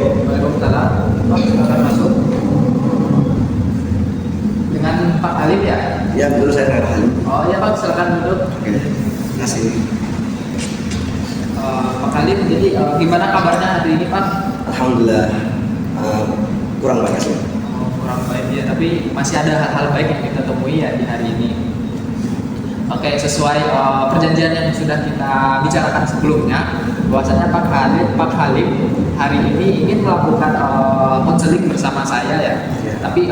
Waalaikumsalam. Oh, silakan masuk. Dengan Pak Halim ya? Ya, betul, saya dengan Halim. Oh ya Pak, silakan duduk. Oke, terima kasih. Pak Halim, jadi gimana kabarnya hari ini Pak? Alhamdulillah, kurang banyak sih. Oh, kurang baik ya, tapi masih ada hal-hal baik yang kita temui ya di hari ini. Oke, sesuai perjanjian yang sudah kita bicarakan sebelumnya, bahwasanya Pak Halim hari ini ingin melakukan konseling bersama saya ya. Tapi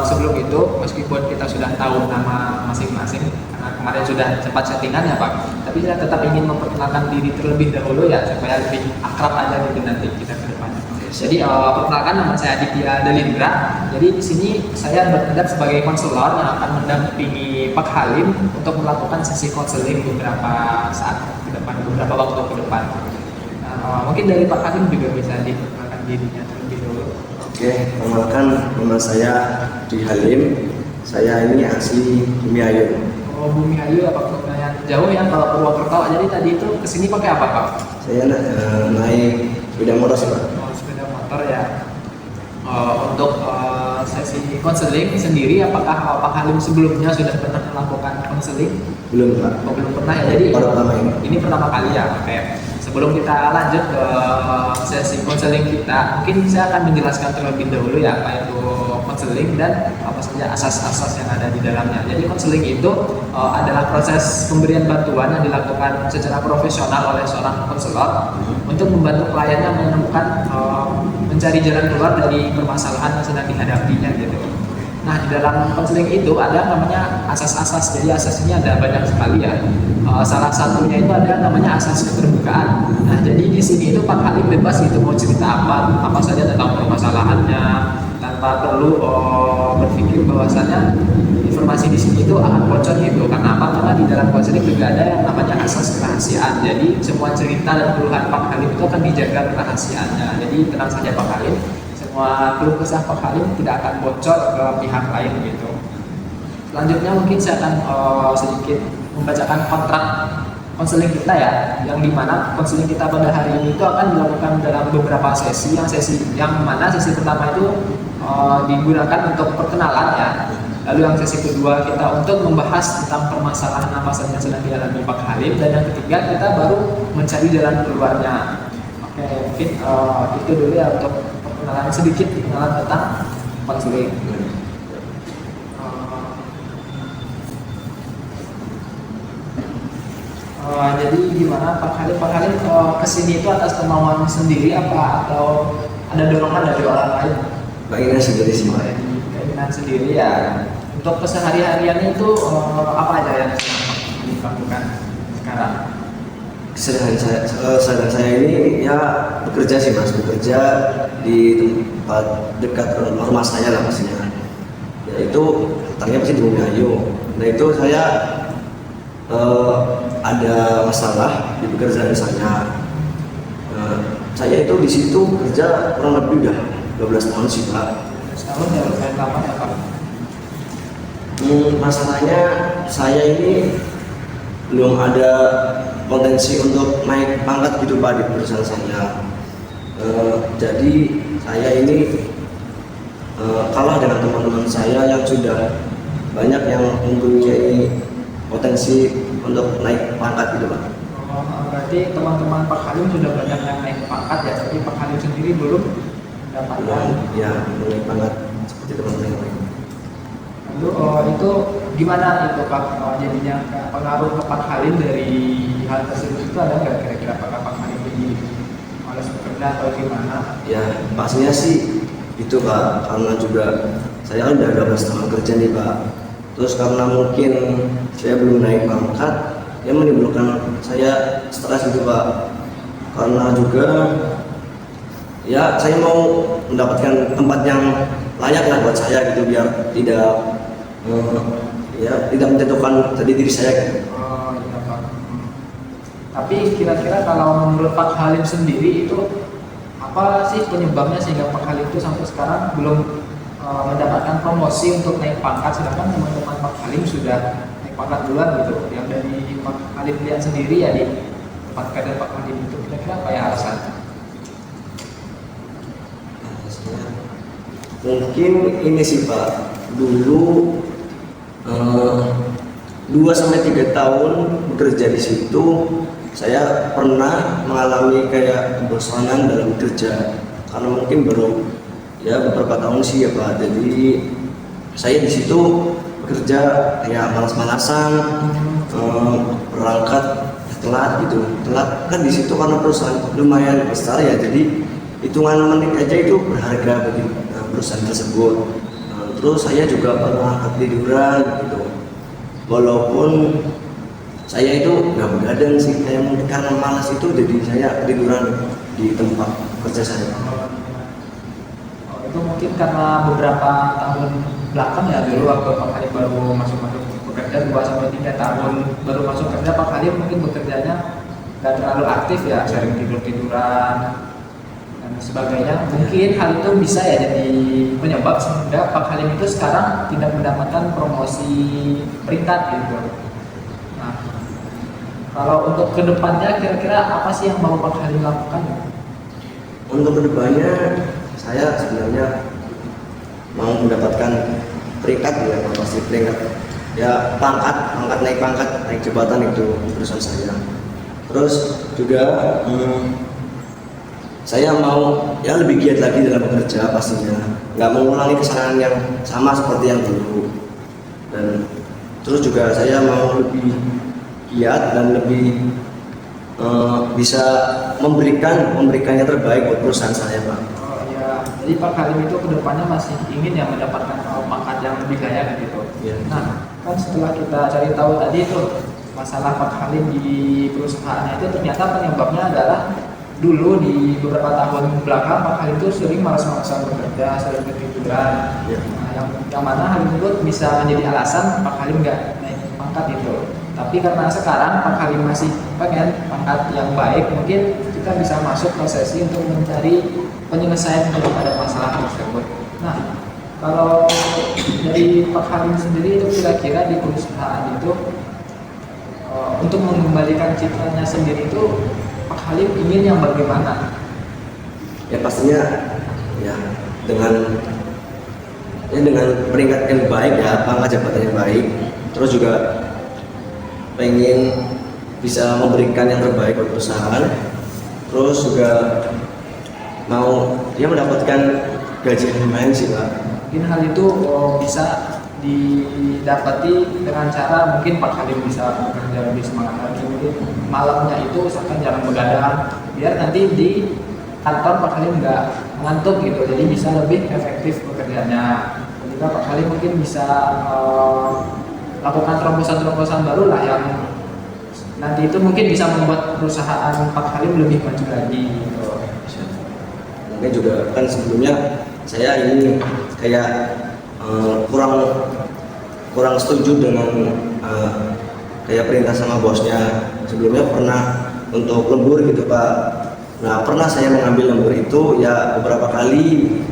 sebelum itu, meskipun kita sudah tahu nama masing-masing, karena kemarin sudah sempat settingan ya Pak, tapi saya tetap ingin memperkenalkan diri terlebih dahulu ya, supaya lebih akrab aja gitu nanti kita ke depan. Jadi perkenalkan, nama saya Aditya Delindra. Jadi di sini saya bertindak sebagai konselor yang akan mendampingi Pak Halim untuk melakukan sesi konseling beberapa saat ke depan, beberapa waktu ke depan. Mungkin dari Pak Halim juga bisa diperkenalkan dirinya terlebih dulu. Oke, perkenalkan, nama saya Di Halim. Saya ini asli Bumi Ayu. Oh, Bumi Ayu ya Pak, lumayan jauh ya kalau Purwokerto. Jadi tadi itu kesini pakai apa Pak? Saya naik sepeda motor sih Pak. Oh, sepeda motor ya. Untuk sesi konseling sendiri, apakah Pak Halim sebelumnya sudah pernah melakukan konseling? Belum Pak. Oh, belum pernah ya. Jadi baru pertama ini. Ini pertama kali ya. Oke. Sebelum kita lanjut ke sesi konseling kita, mungkin saya akan menjelaskan terlebih dahulu ya apa itu konseling dan apa saja asas-asas yang ada di dalamnya. Jadi konseling itu adalah proses pemberian bantuan yang dilakukan secara profesional oleh seorang konselor untuk membantu kliennya menemukan mencari jalan keluar dari permasalahan yang sedang dihadapinya gitu. Nah, di dalam konseling itu ada namanya asas-asas. Jadi asas ini ada banyak sekali ya. Salah satunya itu ada namanya asas keterbukaan. Nah, jadi di sini itu Pak Halim bebas gitu mau cerita apa saja tentang permasalahannya tanpa perlu berpikir bahwasannya informasi di sini itu akan bocor gitu. Karena apa? Karena di dalam konseling juga ada yang namanya asas kerahasiaan. Jadi semua cerita dan keluhan Pak Halim itu akan dijaga kerahasiaannya. Jadi tenang saja Pak Halim. Semua keluh kesah Pak Halim tidak akan bocor ke pihak lain gitu. Selanjutnya mungkin saya akan sedikit membacakan kontrak konseling kita ya, yang dimana konseling kita pada hari ini itu akan dilakukan dalam beberapa sesi. Yang mana sesi pertama itu digunakan untuk perkenalan ya. Lalu yang sesi kedua kita untuk membahas tentang permasalahan apa saja yang sedang dialami Pak Halim, dan yang ketiga kita baru mencari jalan keluarnya. Oke, mungkin itu dulu ya untuk sedikit pengenalan tentang konseling. Jadi gimana Pak Halim? Pak Halim kesini itu atas kemauan sendiri apa atau ada dorongan dari orang lain? Keinginan sendiri sih Pak. Keinginan sendiri ya. Untuk kesehari-hariannya itu apa aja yang dilakukan sekarang? Keseharian saya ini ya bekerja sih Mas, bekerja di tempat dekat rumah saya lah pastinya. Yaitu tanya pasti di Bumi Ayu. Nah itu saya ada masalah di pekerjaan saya. Saya itu di situ kerja kurang lebih udah 12 tahun sih Pak. 12 tahun ya, lumayan lama ya Pak. Masalahnya saya ini belum ada potensi untuk naik pangkat gitu Pak di perusahaan saya. Jadi saya ini kalah dengan teman-teman saya yang sudah banyak yang mempunyai potensi untuk naik pangkat gitu Pak. Berarti teman-teman Pak Halim sudah banyak yang naik pangkat ya, tapi Pak Halim sendiri belum mendapatkan naik pangkat seperti teman-teman yang lain. Lalu itu gimana itu Pak jadinya pengaruh ke Pak Halim dari hal tersebut itu ada nggak kira-kira apakah Pak Halim jadi malas bekerja atau gimana? Ya pastinya sih itu Pak, karena juga saya kan udah 12 tahun kerja nih Pak. Terus karena mungkin saya belum naik pangkat, ya menimbulkan saya stres gitu Pak. Karena juga ya saya mau mendapatkan tempat yang layak lah buat saya gitu, biar tidak tidak menjatuhkan tadi diri saya gitu. Oh iya Pak. Tapi kira-kira kalau menurut Pak Halim sendiri itu apa sih penyebabnya sehingga Pak Halim itu sampai sekarang belum mendapatkan promosi untuk naik pangkat, sedangkan teman-teman Pak Halim sudah naik pangkat duluan gitu. Yang dari Pak Halim lihat sendiri ya di tempat kader Pak Halim itu kira-kira apa ya alasan? Mungkin ini sih Pak, dulu 2 sampai 3 tahun bekerja di situ, saya pernah mengalami kayak kebosanan dalam kerja karena mungkin baru ya beberapa tahun sih ya Pak. Jadi saya di situ bekerja kayak malas-malasan, berangkat telat gitu. Telat kan di situ karena perusahaan lumayan besar ya, jadi hitungan menit aja itu berharga bagi perusahaan tersebut. Terus saya juga pernah ketiduran gitu, walaupun saya itu nggak begadang sih, kayak mungkin karena malas itu jadi saya ketiduran di tempat kerja saya. Itu mungkin karena beberapa tahun belakang ya, dulu waktu Pak Halim baru masuk bekerja 2 sampai 3 tahun baru masuk kerja, Pak Halim mungkin bekerjanya nggak terlalu aktif ya, sering tiduran dan sebagainya. Mungkin hal itu bisa ya jadi penyebab sehingga Pak Halim itu sekarang tidak mendapatkan promosi peringkat gitu. Nah, kalau untuk kedepannya kira-kira apa sih yang mau Pak Halim lakukan? Untuk kedepannya saya sebenarnya mau mendapatkan peringkat ya, pasti peringkat ya, pangkat naik jabatan itu perusahaan saya. Terus juga saya mau ya lebih giat lagi dalam bekerja pastinya, nggak mengulangi kesalahan yang sama seperti yang dulu. Dan terus juga saya mau lebih giat dan lebih bisa memberikan yang terbaik buat perusahaan saya Pak. Oh ya, jadi Pak Halim itu kedepannya masih ingin ya mendapatkan pangkat yang lebih layak gitu. Ya. Nah, kan setelah kita cari tahu tadi itu masalah Pak Halim di perusahaan itu, ternyata penyebabnya adalah dulu di beberapa tahun belakang Pak Halim itu sering malas-malasan bekerja, sering ketiduran. Ya. Nah, yang mana hal tersebut bisa menjadi alasan Pak Halim nggak naik pangkat itu. Tapi karena sekarang Pak Halim masih pengen pangkat yang baik, mungkin kita bisa masuk prosesi untuk mencari penyelesaian daripada masalah tersebut. Nah, kalau dari Pak Halim sendiri itu kira-kira di perusahaan itu untuk mengembalikan citranya sendiri itu Pak Halim ingin yang bagaimana? Ya pastinya ya dengan peringkat yang baik ya, pangkat jabatan yang baik. Terus juga pengen bisa memberikan yang terbaik buat perusahaan. Terus juga mau dia mendapatkan gaji yang lumayan sih Pak. Mungkin hal itu bisa didapati dengan cara mungkin Pak Halim bisa bekerja lebih semangat lagi, mungkin malamnya itu usahakan jangan begadang biar nanti di kantor Pak Halim nggak ngantuk gitu, jadi bisa lebih efektif bekerjanya. Dan juga Pak Halim mungkin bisa lakukan terobosan-terobosan baru lah yang nanti itu mungkin bisa membuat perusahaan Pak Halim lebih maju lagi gitu. Mungkin juga kan sebelumnya saya ini kayak kurang setuju dengan kayak perintah sama bosnya. Sebelumnya pernah untuk lembur gitu Pak. Nah pernah saya mengambil lembur itu ya beberapa kali,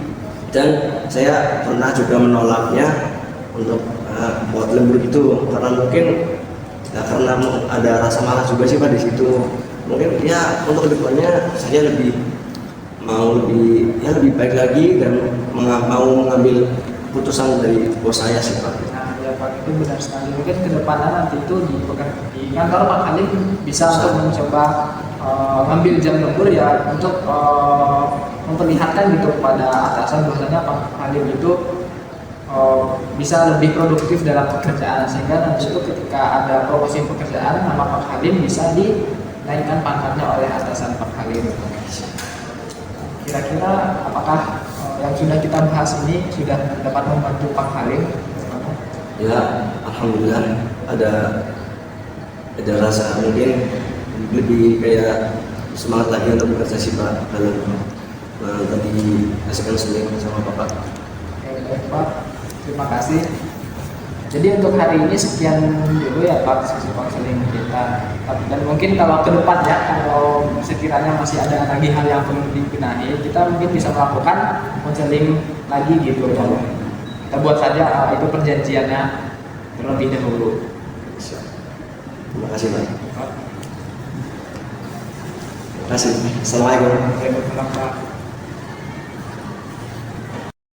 dan saya pernah juga menolaknya untuk buat lembur gitu karena mungkin ya karena ada rasa malas juga sih Pak di situ. Mungkin ya untuk kedepannya saya mau lebih baik lagi dan mau mengambil keputusan dari bos saya sih Pak. Nah ya Pak, itu benar sekali. Mungkin kedepannya nanti itu di kantor Pak Halim bisa untuk mencoba ngambil jam lembur ya, untuk memperlihatkan gitu kepada atasan bahwasanya Pak Halim itu bisa lebih produktif dalam pekerjaan, sehingga nanti itu ketika ada promosi pekerjaan nama Pak Halim bisa dinaikkan pangkatnya oleh atasan Pak Halim. Kira-kira apakah yang sudah kita bahas ini sudah dapat membantu Pak Halim? Ya, alhamdulillah ada rasa mungkin lebih kayak semangat lagi untuk bekerja sih Pak dalam tadi kasihkan sendiri sama Bapak. Oke, baik Pak, terima kasih. Jadi untuk hari ini sekian dulu ya Pak sesi konseling kita. Dan mungkin kalau ke depan ya, kalau sekiranya masih ada lagi hal yang perlu dibenahi, kita mungkin bisa melakukan konseling lagi gitu. Kita buat saja itu perjanjiannya terlebih dahulu. Terima kasih Pak. Terima kasih. Assalamualaikum. Waalaikumsalam Pak.